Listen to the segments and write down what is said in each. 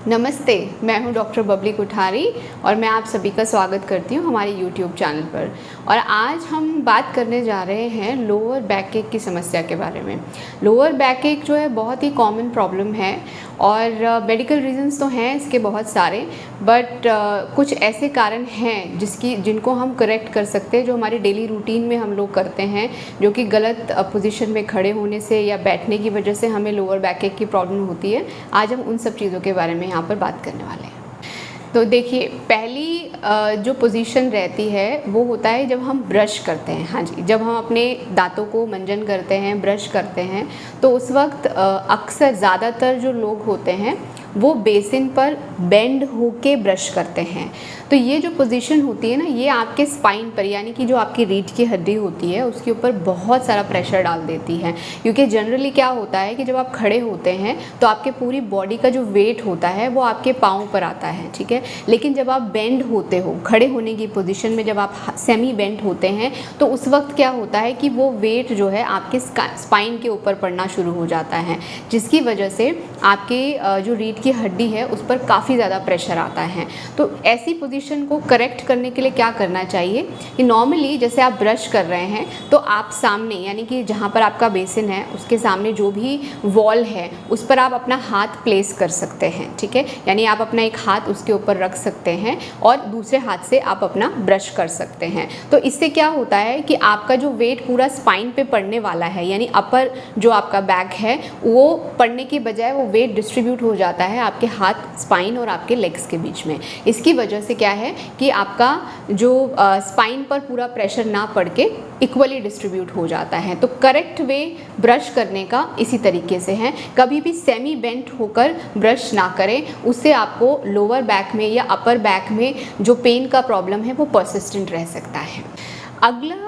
नमस्ते, मैं हूं डॉक्टर बबली कुठारी और मैं आप सभी का स्वागत करती हूं हमारे YouTube चैनल पर। और आज हम बात करने जा रहे हैं लोअर बैक एक की समस्या के बारे में। लोअर बैक एक जो है बहुत ही कॉमन प्रॉब्लम है और मेडिकल रीजंस तो हैं इसके बहुत सारे, बट कुछ ऐसे कारण हैं जिनको हम करेक्ट कर सकते हैं, जो हमारे डेली रूटीन में हम लोग करते हैं, जो कि गलत पोजीशन में खड़े होने से या बैठने की वजह से हमें लोअर बैक एक की प्रॉब्लम होती है। आज हम उन सब चीज़ों के बारे में यहाँ पर बात करने वाले हैं। तो देखिए, पहली जो पोजीशन रहती है वो होता है जब हम ब्रश करते हैं। हाँ जी, जब हम अपने दांतों को मंजन करते हैं, ब्रश करते हैं, तो उस वक्त अक्सर ज़्यादातर जो लोग होते हैं वो बेसिन पर बेंड होके ब्रश करते हैं। तो ये जो पोजीशन होती है ना, ये आपके स्पाइन पर, यानी कि जो आपकी रीढ़ की हड्डी होती है उसके ऊपर बहुत सारा प्रेशर डाल देती है। क्योंकि जनरली क्या होता है कि जब आप खड़े होते हैं तो आपके पूरी बॉडी का जो वेट होता है वो आपके पाँव पर आता है, ठीक है। लेकिन जब आप बेंड होते हो, खड़े होने की पोजीशन में जब आप सेमी बेंड होते हैं, तो उस वक्त क्या होता है कि वो वेट जो है आपके स्पाइन के ऊपर पड़ना शुरू हो जाता है, जिसकी वजह से आपके जो रीढ़ की हड्डी है उस पर काफ़ी ज़्यादा प्रेशर आता है। तो ऐसी पोजीशन को करेक्ट करने के लिए क्या करना चाहिए कि नॉर्मली जैसे आप ब्रश कर रहे हैं तो आप सामने, यानी कि जहाँ पर आपका बेसिन है उसके सामने जो भी वॉल है उस पर आप अपना हाथ प्लेस कर सकते हैं, ठीक है। यानी आप अपना एक हाथ उसके ऊपर रख सकते हैं और दूसरे हाथ से आप अपना ब्रश कर सकते हैं। तो इससे क्या होता है कि आपका जो वेट पूरा स्पाइन पे पड़ने वाला है, यानी अपर जो आपका बैक है वो पड़ने की बजाय वो वेट डिस्ट्रीब्यूट हो जाता है आपके हाथ, स्पाइन और आपके लेग्स के बीच में। इसकी वजह से क्या है कि आपका जो स्पाइन पर पूरा प्रेशर ना पड़ के इक्वली डिस्ट्रीब्यूट हो जाता है। तो करेक्ट वे ब्रश करने का इसी तरीके से है। कभी भी सेमी बेंट होकर ब्रश ना करें, उससे आपको लोअर बैक में या अपर बैक में जो पेन का प्रॉब्लम है वो परसिस्टेंट रह सकता है। अगला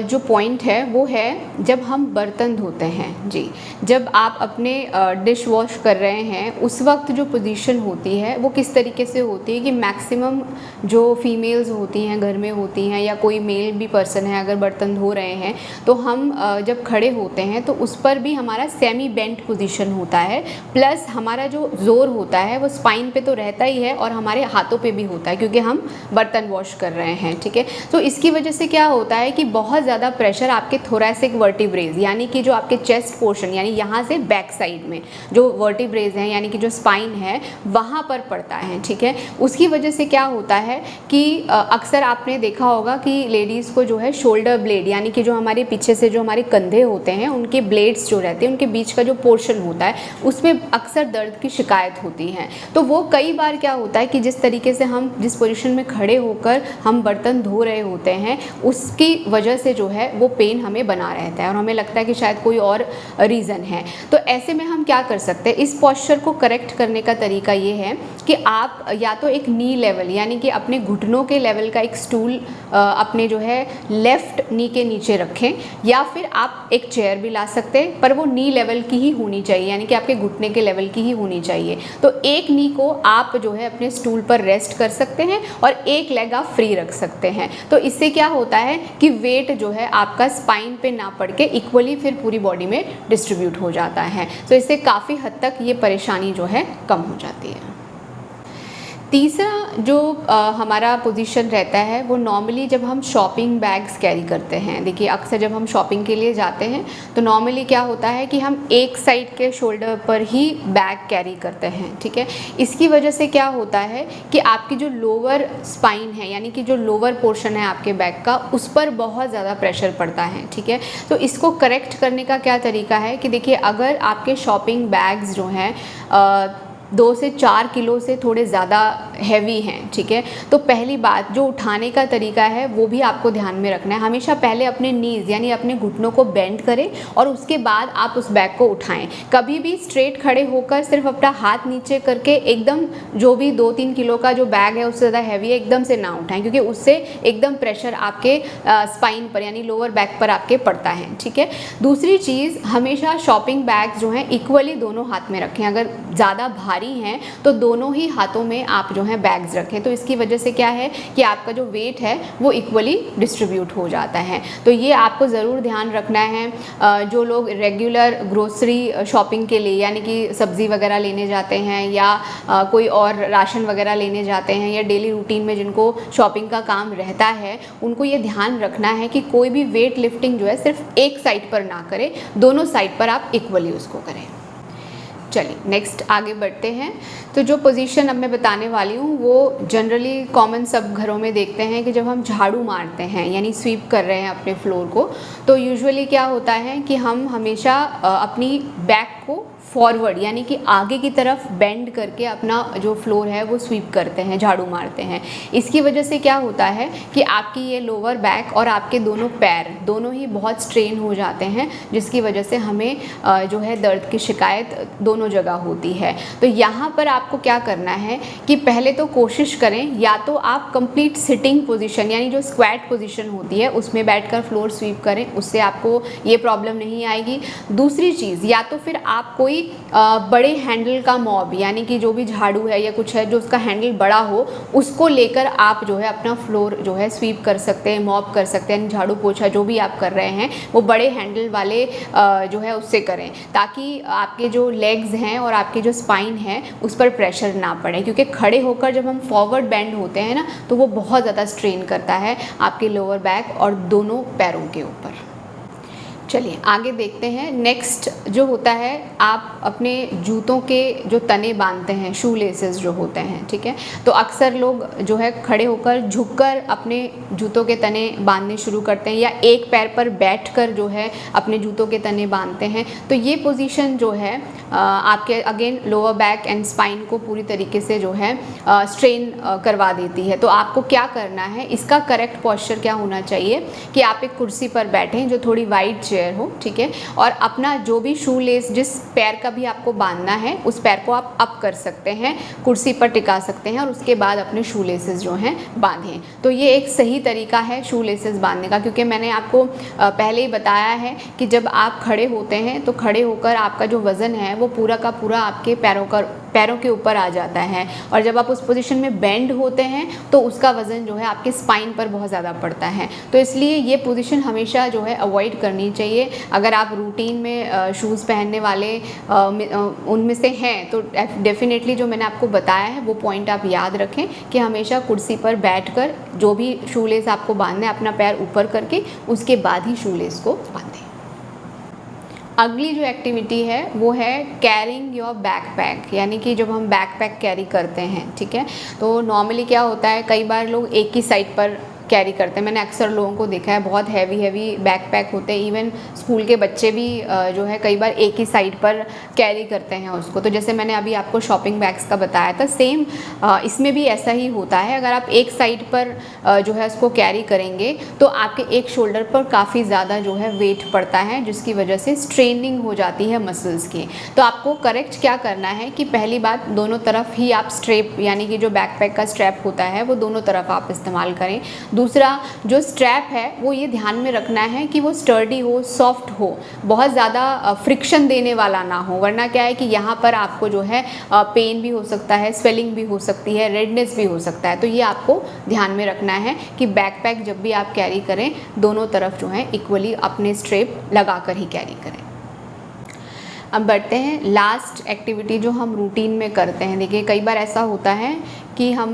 जो पॉइंट है वो है जब हम बर्तन धोते हैं। जी, जब आप अपने डिश वॉश कर रहे हैं उस वक्त जो पोजीशन होती है वो किस तरीके से होती है कि मैक्सिमम जो फीमेल्स होती हैं घर में होती हैं, या कोई मेल भी पर्सन है अगर बर्तन धो रहे हैं, तो हम जब खड़े होते हैं तो उस पर भी हमारा सेमी बेंट पोजीशन होता है, प्लस हमारा जो जोर होता है वो स्पाइन पे तो रहता ही है और हमारे हाथों पे भी होता है, क्योंकि हम बर्तन वॉश कर रहे हैं, ठीक है। तो इसकी वजह से क्या होता है कि बहुत ज़्यादा प्रेशर आपके थोरैसिक वर्टिब्रेज, यानी कि जो आपके चेस्ट पोर्शन, यानी यहाँ से बैक साइड में जो वर्टिब्रेज हैं, यानी कि जो स्पाइन है वहाँ पर पड़ता है, ठीक है। उसकी वजह से क्या होता है कि अक्सर आपने देखा होगा कि लेडीज़ को जो है शोल्डर ब्लेड, यानी कि जो हमारे पीछे से जो हमारे कंधे होते हैं उनके ब्लेड्स जो रहते हैं, उनके बीच का जो पोर्शन होता है उसमें अक्सर दर्द की शिकायत होती है। तो वो कई बार क्या होता है कि जिस तरीके से हम जिस पोजीशन में खड़े होकर हम बर्तन धो रहे होते हैं उसकी वजह से जो है वो पेन हमें बना रहता है और हमें लगता है कि शायद कोई और रीज़न है। तो ऐसे में हम क्या कर सकते हैं, इस पॉस्चर को करेक्ट करने का तरीका ये है कि आप या तो एक नी लेवल, यानी कि अपने घुटनों के लेवल का एक स्टूल अपने जो है लेफ़्ट नी के नीचे रखें, या फिर आप एक चेयर भी ला सकते हैं, पर वो नी लेवल की ही होनी चाहिए, यानी कि आपके घुटने के लेवल की ही होनी चाहिए। तो एक नी को आप जो है अपने स्टूल पर रेस्ट कर सकते हैं और एक लेग आप फ्री रख सकते हैं। तो इससे क्या होता है कि वेट जो है आपका स्पाइन पे ना पड़ के इक्वली फिर पूरी बॉडी में डिस्ट्रीब्यूट हो जाता है। तो इससे काफ़ी हद तक ये परेशानी जो है कम हो जाती है। तीसरा जो हमारा पोजीशन रहता है वो नॉर्मली जब हम शॉपिंग बैग्स कैरी करते हैं। देखिए, अक्सर जब हम शॉपिंग के लिए जाते हैं तो नॉर्मली क्या होता है कि हम एक साइड के शोल्डर पर ही बैग कैरी करते हैं, ठीक है। इसकी वजह से क्या होता है कि आपकी जो लोअर स्पाइन है, यानी कि जो लोअर पोर्शन है आपके बैग का, उस पर बहुत ज़्यादा प्रेशर पड़ता है, ठीक है। तो इसको करेक्ट करने का क्या तरीका है कि देखिए, अगर आपके शॉपिंग बैग्स जो हैं 2 से 4 किलो से थोड़े ज़्यादा हैवी हैं, ठीक है। तो पहली बात, जो उठाने का तरीका है वो भी आपको ध्यान में रखना है। हमेशा पहले अपने नीज़, यानी अपने घुटनों को बेंड करें और उसके बाद आप उस बैग को उठाएं। कभी भी स्ट्रेट खड़े होकर सिर्फ अपना हाथ नीचे करके एकदम जो भी 2-3 किलो का जो बैग है उससे ज़्यादा हैवी है एकदम से ना उठाएं, क्योंकि उससे एकदम प्रेशर आपके स्पाइन पर, यानी लोअर बैक पर आपके पड़ता है, ठीक है। दूसरी चीज़, हमेशा शॉपिंग बैग जो हैं इक्वली दोनों हाथ में रखें। अगर ज़्यादा भारी भारी हैं तो दोनों ही हाथों में आप जो है बैग्स रखें। तो इसकी वजह से क्या है कि आपका जो वेट है वो इक्वली डिस्ट्रीब्यूट हो जाता है। तो ये आपको ज़रूर ध्यान रखना है। जो लोग रेगुलर ग्रोसरी शॉपिंग के लिए यानी कि सब्ज़ी वगैरह लेने जाते हैं या कोई और राशन वगैरह लेने जाते हैं या डेली रूटीन में जिनको शॉपिंग का काम रहता है, उनको ये ध्यान रखना है कि कोई भी वेट लिफ्टिंग जो है सिर्फ एक साइड पर ना करें, दोनों साइड पर आप इक्वली उसको करें। चलिए नेक्स्ट आगे बढ़ते हैं। तो जो पोजीशन अब मैं बताने वाली हूँ वो जनरली कॉमन सब घरों में देखते हैं कि जब हम झाड़ू मारते हैं यानी स्वीप कर रहे हैं अपने फ्लोर को, तो यूजुअली क्या होता है कि हम हमेशा अपनी बैक को फॉरवर्ड यानी कि आगे की तरफ बेंड करके अपना जो फ्लोर है वो स्वीप करते हैं, झाड़ू मारते हैं। इसकी वजह से क्या होता है कि आपकी ये लोअर बैक और आपके दोनों पैर दोनों ही बहुत स्ट्रेन हो जाते हैं, जिसकी वजह से हमें जो है दर्द की शिकायत दोनों जगह होती है। तो यहाँ पर आपको क्या करना है कि पहले तो कोशिश करें या तो आप कंप्लीट सिटिंग पोजीशन यानी जो स्क्वैट पोजीशन होती है उसमें बैठकर फ्लोर स्वीप करें, उससे आपको ये प्रॉब्लम नहीं आएगी। दूसरी चीज़, या तो फिर आप कोई बड़े हैंडल का मॉब यानी कि जो भी झाड़ू है या कुछ है जो उसका हैंडल बड़ा हो उसको लेकर आप जो है अपना फ्लोर जो है स्वीप कर सकते हैं, मॉब कर सकते हैं। झाड़ू पोछा जो भी आप कर रहे हैं वो बड़े हैंडल वाले जो है उससे करें, ताकि आपके जो लेग्स हैं और आपकी जो स्पाइन है उस पर प्रेशर ना पड़े, क्योंकि खड़े होकर जब हम फॉरवर्ड बेंड होते हैं ना तो वो बहुत ज़्यादा स्ट्रेन करता है आपके लोअर बैक और दोनों पैरों के ऊपर। चलिए आगे देखते हैं। नेक्स्ट जो होता है, आप अपने जूतों के जो तने बांधते हैं, शू लेसेस जो होते हैं, ठीक है, तो अक्सर लोग जो है खड़े होकर झुककर अपने जूतों के तने बांधने शुरू करते हैं या एक पैर पर बैठकर जो है अपने जूतों के तने बांधते हैं। तो ये पोजीशन जो है आपके again lower back and spine को पूरी तरीके से जो है स्ट्रेन करवा देती है। तो आपको क्या करना है, इसका करेक्ट पोस्चर क्या होना चाहिए कि आप एक कुर्सी पर बैठें जो थोड़ी वाइड चेयर हो, ठीक है, और अपना जो भी शू लेस जिस पैर का भी आपको बांधना है उस पैर को आप अप कर सकते हैं, कुर्सी पर टिका सकते हैं और उसके बाद अपने शू लेसेस जो हैं बांधें। तो ये एक सही तरीका है शू लेसेस बांधने का, क्योंकि मैंने आपको पहले ही बताया है कि जब आप खड़े होते हैं तो खड़े होकर आपका जो वज़न है वो पूरा का पूरा आपके पैरों के ऊपर आ जाता है, और जब आप उस पोजीशन में बेंड होते हैं तो उसका वज़न जो है आपके स्पाइन पर बहुत ज़्यादा पड़ता है। तो इसलिए ये पोजीशन हमेशा जो है अवॉइड करनी चाहिए। अगर आप रूटीन में शूज़ पहनने वाले उनमें से हैं तो डेफिनेटली जो मैंने आपको बताया है वो पॉइंट आप याद रखें कि हमेशा कुर्सी पर बैठकर जो भी शू लेस आपको बांधना है अपना पैर ऊपर करके उसके बाद ही शू लेस को बांधें। अगली जो एक्टिविटी है वो है कैरिंग योर बैकपैक, यानी कि जब हम बैकपैक कैरी करते हैं, ठीक है, तो नॉर्मली क्या होता है कई बार लोग एक ही साइड पर कैरी करते हैं। मैंने अक्सर लोगों को देखा है बहुत हैवी बैकपैक होते हैं, इवन स्कूल के बच्चे भी जो है कई बार एक ही साइड पर कैरी करते हैं उसको। तो जैसे मैंने अभी आपको शॉपिंग बैग्स का बताया था, सेम इसमें भी ऐसा ही होता है। अगर आप एक साइड पर जो है उसको कैरी करेंगे तो आपके एक शोल्डर पर काफ़ी ज़्यादा जो है वेट पड़ता है, जिसकी वजह से स्ट्रेनिंग हो जाती है मसल्स की। तो आपको करेक्ट क्या करना है कि पहली बात दोनों तरफ ही आप स्ट्रेप यानी कि जो बैकपैक का स्ट्रैप होता है वो दोनों तरफ आप इस्तेमाल करें। दूसरा जो स्ट्रैप है वो ये ध्यान में रखना है कि वो स्टर्डी हो, सॉफ्ट हो, बहुत ज़्यादा फ्रिक्शन देने वाला ना हो, वरना क्या है कि यहाँ पर आपको जो है पेन भी हो सकता है, स्वेलिंग भी हो सकती है, रेडनेस भी हो सकता है। तो ये आपको ध्यान में रखना है कि बैकपैक जब भी आप कैरी करें दोनों तरफ जो है इक्वली अपने स्ट्रेप लगा कर ही कैरी करें। अब बढ़ते हैं लास्ट एक्टिविटी जो हम रूटीन में करते हैं। देखिए कई बार ऐसा होता है कि हम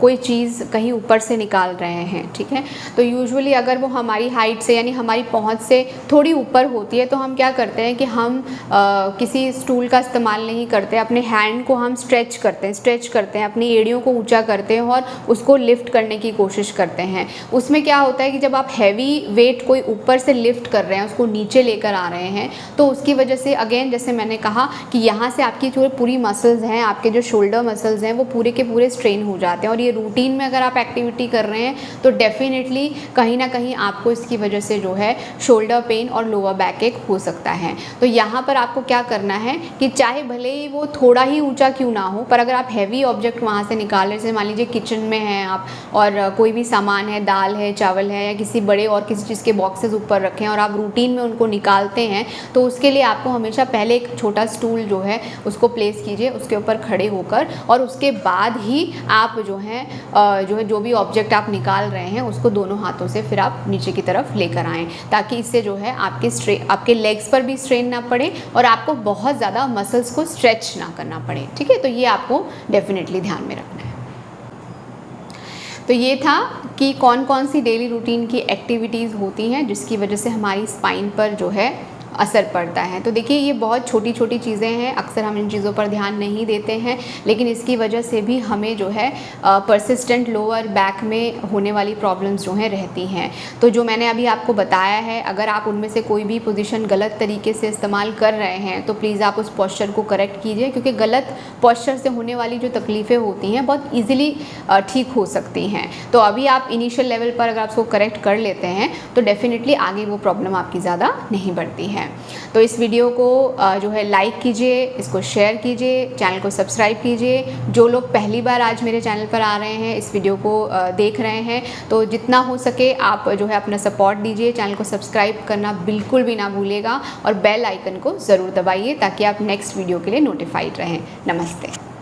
कोई चीज़ कहीं ऊपर से निकाल रहे हैं, ठीक है, तो यूजुअली अगर वो हमारी हाइट से यानी हमारी पहुंच से थोड़ी ऊपर होती है तो हम क्या करते हैं कि हम किसी स्टूल का इस्तेमाल नहीं करते, अपने हैंड को हम स्ट्रेच करते हैं, अपनी एड़ियों को ऊंचा करते हैं और उसको लिफ्ट करने की कोशिश करते हैं। उसमें क्या होता है कि जब आप हैवी वेट कोई ऊपर से लिफ्ट कर रहे हैं, उसको नीचे लेकर आ रहे हैं, तो उसकी वजह से अगेन जैसे मैंने कहा कि यहाँ से आपकी जो पूरी मसल्स हैं, आपके जो शोल्डर मसल्स हैं वो पूरे के पूरे स्ट्रेन हो जाते हैं। और ये रूटीन में अगर आप एक्टिविटी कर रहे हैं तो डेफिनेटली कहीं ना कहीं आपको इसकी वजह से जो है शोल्डर पेन और लोअर बैक एक हो सकता है। तो यहाँ पर आपको क्या करना है कि चाहे भले ही वो थोड़ा ही ऊंचा क्यों ना हो, पर अगर आप हैवी ऑब्जेक्ट वहाँ से निकाल रहे, जैसे मान लीजिए किचन में हैं आप और कोई भी सामान है, दाल है, चावल है या किसी बड़े और किसी चीज़ के बॉक्सेस ऊपर रखें और आप रूटीन में उनको निकालते हैं, तो उसके लिए आपको हमेशा पहले एक छोटा स्टूल जो है उसको प्लेस कीजिए उसके ऊपर खड़े होकर, और उसके बाद ही आप जो भी ऑब्जेक्ट आप निकाल रहे हैं उसको दोनों हाथों से फिर आप नीचे की तरफ लेकर आएँ, ताकि इससे जो है आपके लेग्स पर भी स्ट्रेन ना पड़े और आपको बहुत ज़्यादा मसल्स को स्ट्रेच ना करना पड़े। ठीक है, तो ये आपको डेफिनेटली ध्यान में रखना है। तो ये था कि कौन कौन सी डेली रूटीन की एक्टिविटीज़ होती हैं जिसकी वजह से हमारी स्पाइन पर जो है असर पड़ता है। तो देखिए ये बहुत छोटी छोटी चीज़ें हैं, अक्सर हम इन चीज़ों पर ध्यान नहीं देते हैं, लेकिन इसकी वजह से भी हमें जो है परसिस्टेंट लोअर बैक में होने वाली प्रॉब्लम्स जो हैं रहती हैं। तो जो मैंने अभी आपको बताया है, अगर आप उनमें से कोई भी पोजीशन गलत तरीके से इस्तेमाल कर रहे हैं तो प्लीज़ आप उस पोस्चर को करेक्ट कीजिए, क्योंकि गलत पोस्चर से होने वाली जो तकलीफ़ें होती हैं बहुत ईजिली ठीक हो सकती हैं। तो अभी आप इनिशियल लेवल पर अगर आप उसको करेक्ट कर लेते हैं तो डेफिनेटली आगे वो प्रॉब्लम आपकी ज़्यादा नहीं बढ़ती है। तो इस वीडियो को जो है लाइक कीजिए, इसको शेयर कीजिए, चैनल को सब्सक्राइब कीजिए। जो लोग पहली बार आज मेरे चैनल पर आ रहे हैं, इस वीडियो को देख रहे हैं, तो जितना हो सके आप जो है अपना सपोर्ट दीजिए। चैनल को सब्सक्राइब करना बिल्कुल भी ना भूलिएगा और बेल आइकन को ज़रूर दबाइए ताकि आप नेक्स्ट वीडियो के लिए नोटिफाइड रहें। नमस्ते।